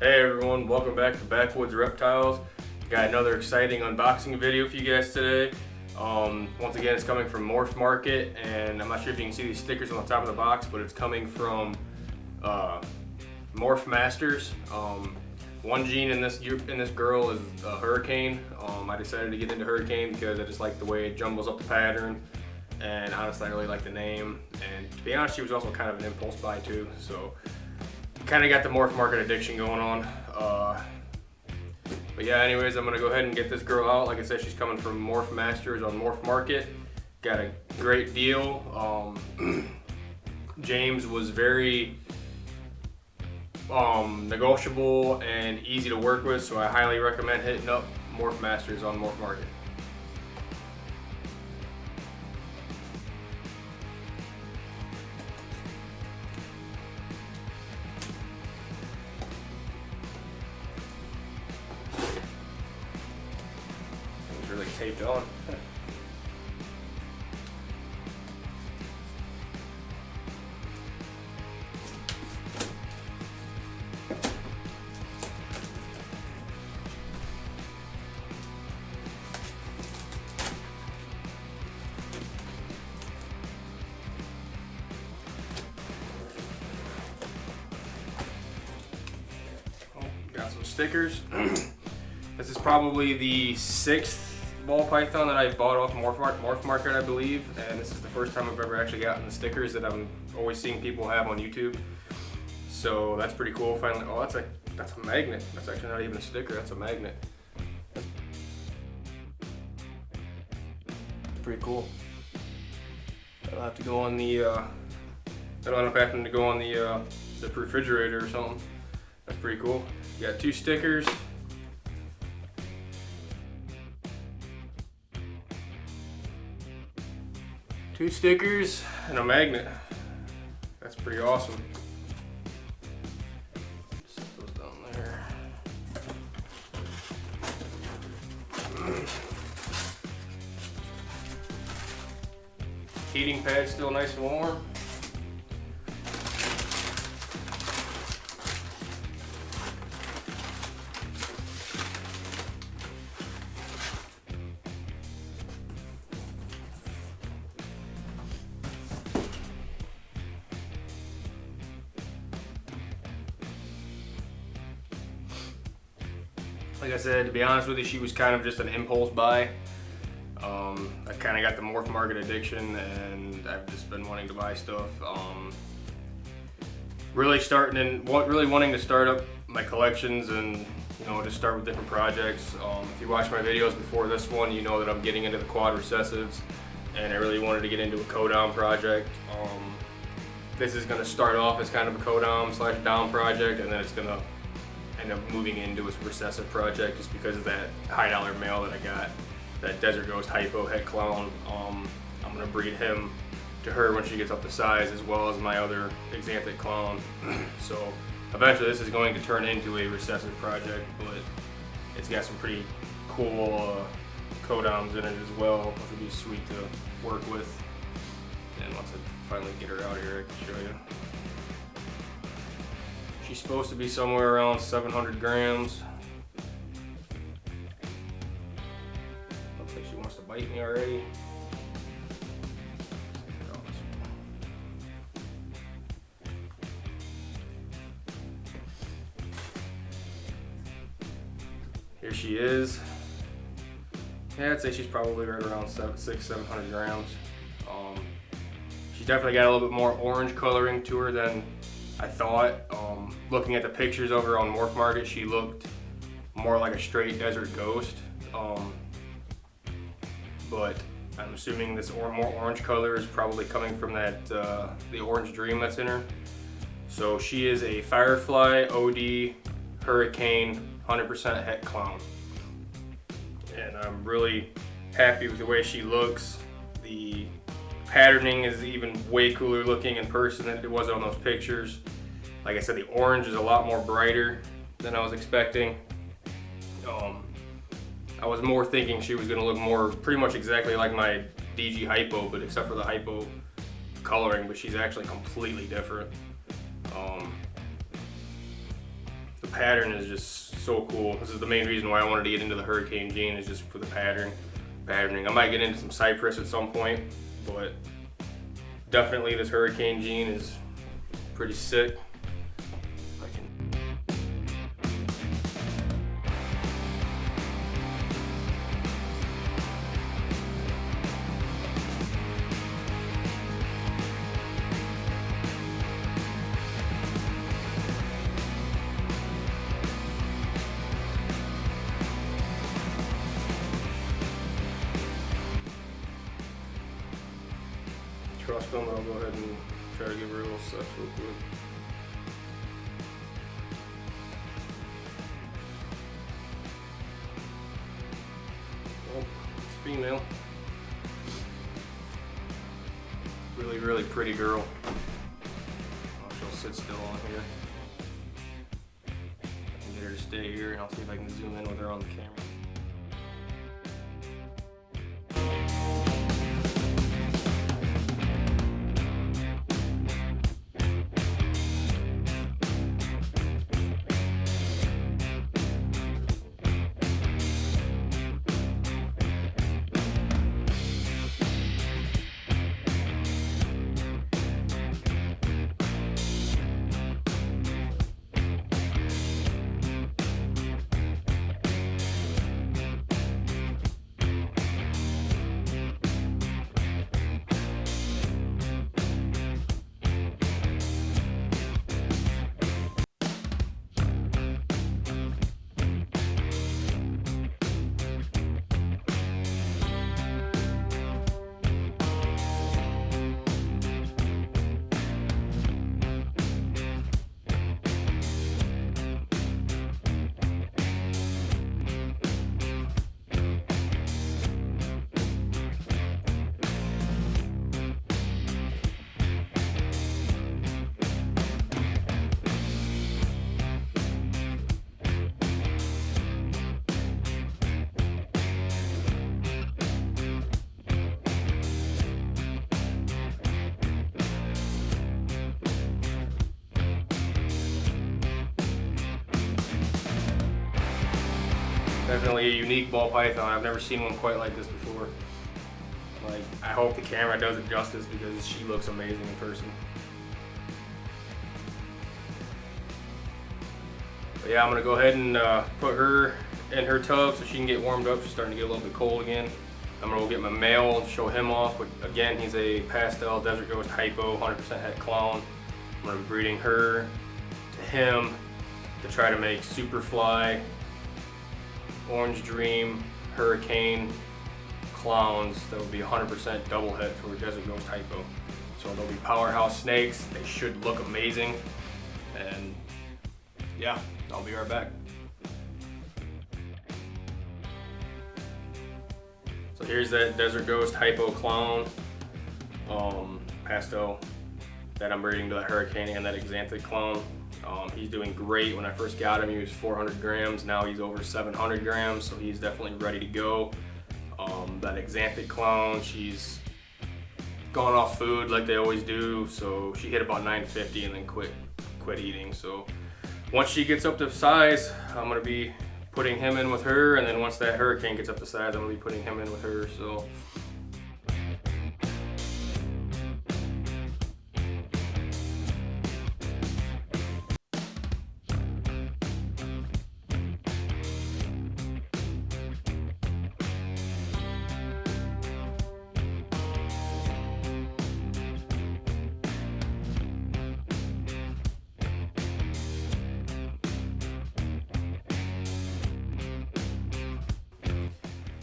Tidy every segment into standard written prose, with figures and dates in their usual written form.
Hey everyone, welcome back to Backwoods Reptiles. Got another exciting unboxing video for you guys today. Once again, it's coming from Morph Market, and I'm not sure if you can see these stickers on the top of the box, but it's coming from Morph Masters. One gene in this girl is Hurricane. I decided to get into Hurricane because I just like the way it jumbles up the pattern, and honestly I really like the name, and to be honest she was also kind of an impulse buy too, so kind of got the Morph Market addiction going on. But yeah, anyways, I'm gonna go ahead and get this girl out. Like I said, she's coming from Morph Masters on Morph Market. Got a great deal. James was very negotiable and easy to work with, so I highly recommend hitting up Morph Masters on Morph Market. It's really taped on. Got some stickers. This is probably the 6th ball python that I bought off Morph Market, I believe, and this is the first time I've ever actually gotten the stickers that I'm always seeing people have on YouTube. So that's pretty cool. Finally, oh, that's a magnet. That's actually not even a sticker. That's a magnet. Pretty cool. That'll have to go on the. That'll end up having to go on the refrigerator or something. That's pretty cool. You got 2 stickers. Two stickers and a magnet. That's pretty awesome. Set those down there. Heating pad still nice and warm. Like I said, to be honest with you, she was kind of just an impulse buy. I kind of got the Morph Market addiction, and I've just been wanting to buy stuff. Really wanting to start up my collections, and just start with different projects. If you watch my videos before this one, you know that I'm getting into the quad recessives, and I really wanted to get into a codom project. This is going to start off as kind of a codom/dom project, and then it's going to end up moving into a recessive project just because of that high dollar male that I got, that Desert Ghost HYPO het clown. I'm going to breed him to her when she gets up to size, as well as my other exanthic clown. So eventually this is going to turn into a recessive project, but it's got some pretty cool codoms in it as well, which would be sweet to work with. And once I finally get her out here, I can show you. She's supposed to be somewhere around 700 grams. Looks like she wants to bite me already. Here she is. Yeah, I'd say she's probably right around 700 grams. She's definitely got a little bit more orange coloring to her than I thought. Looking at the pictures over on Morph Market, she looked more like a straight Desert Ghost. But I'm assuming this more orange color is probably coming from that the orange dream that's in her. So she is a Firefly OD Hurricane 100% het clown, and I'm really happy with the way she looks. The patterning is even way cooler looking in person than it was on those pictures. Like I said, the orange is a lot more brighter than I was expecting. I was more thinking she was going to look pretty much exactly like my DG HYPO, but except for the HYPO coloring, but she's actually completely different. the pattern is just so cool. This is the main reason why I wanted to get into the hurricane gene, is just for the patterning. I might get into some cypress at some point, but definitely this hurricane gene is pretty sick. Cross film, I'll go ahead and try to give her a little sex real quick. Well, it's female. Really pretty girl. She'll sit still on here. I can get her to stay here, and I'll see if I can zoom in with her on the camera. Definitely a unique ball python. I've never seen one quite like this before. Like, I hope the camera does it justice because she looks amazing in person. But yeah, I'm gonna go ahead and put her in her tub so she can get warmed up. She's starting to get a little bit cold again. I'm gonna go get my male and show him off. Again, he's a pastel desert ghost HYPO, 100% het clown. I'm gonna be breeding her to him to try to make Superfly, Orange Dream, Hurricane clowns that will be 100% double het for desert ghost HYPO. So they'll be powerhouse snakes. They should look amazing. And yeah, I'll be right back. So here's that desert ghost HYPO clown, pastel, that I'm breeding to that hurricane and that xanthic clown. He's doing great. When I first got him, he was 400 grams. Now he's over 700 grams, so he's definitely ready to go. That xanthic clown, she's gone off food like they always do, so she hit about 950 and then quit eating. So once she gets up to size, I'm gonna be putting him in with her, and then once that hurricane gets up to size, I'm gonna be putting him in with her. So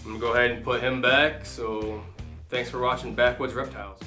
I'm gonna go ahead and put him back. So thanks for watching Backwoods Reptiles.